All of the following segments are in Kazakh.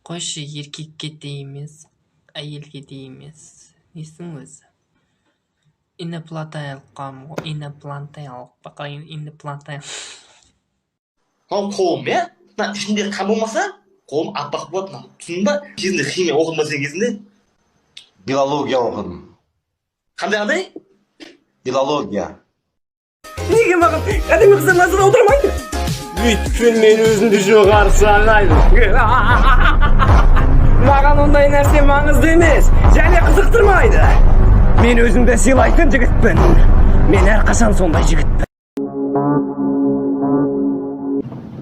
Қойшы, еркекке де емес, әйелге де емес. Несің өзі? Иноплантиялық бақайын, қолым, иә? Ішінде қан болмаса, қолым аппақ болады. Түсіндің ба? Кезінде химия оқыдым сен кезінде. Биология оқыдым. Қандай? Биология. Неге маған әдемі қыздар назар аудармайды? Өйткені мен өзімді жоғары санаймын. Маған ондай нәрсе маңызды емес, және қызықтырмайды. Мен өзімді сыйлайтын жігітпін. Мен әрқашан сондай жігітпін.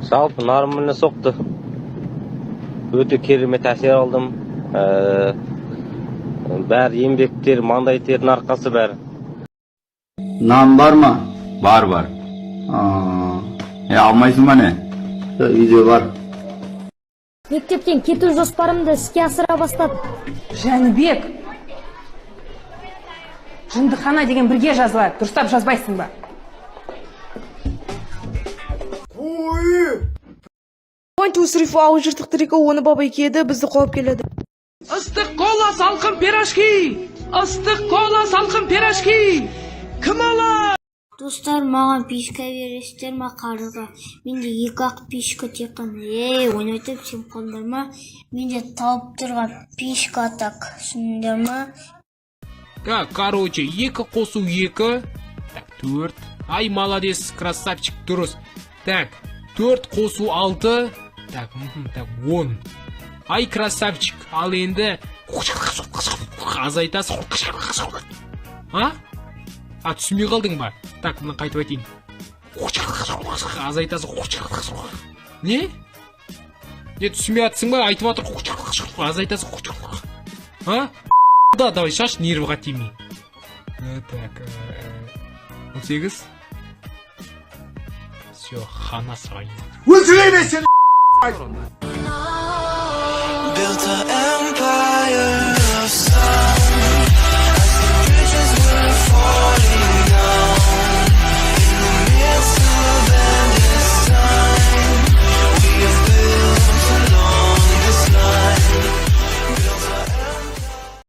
Жалпы нарымына соқты. Өте керемет әсер алдым. Бәрі еңбектер, маңдай тердің арқасы бәрі. Нан бар ма? Бар. Алмайсың ба не? Видео бар. Мектептен кету жоспарымды іске асыра бастадым. Жәнібек, жындыхана деген бірге жазылады. Дұрыстап жазбайсың ба? Қанчу сұрифу ауы жыртықтырығы оны баба екеді, бізді қолап келеді. Ыстық кола, салқын пирожки! Ыстық кола, салқын пирожки! Кім алар? Достар, маған пишка бересіздер ма қарызға? Менде 2-ақ пишка тек қана. Ойнайтып сен қолдар ма? Менде тауып тұрған пишка так. Түсіндер ма? Короче, 2 қосу 2. Так, 4. Ай, молодец, красавчик, дұрыс. Так, 4 қосу 6. Так, 10. Ай, красавчик, ал енді азайтасы. Түсінбей қалдың ба? Так, мұны қайтып айтайын. Азайтасы. Не? Түсінбей атсың ба? Айтып атыр. Азайтасы. Да, давай, шаш, нервіға тимей. Так, 18. Все, хана срайын. Өлтіре ме сені? Built an empire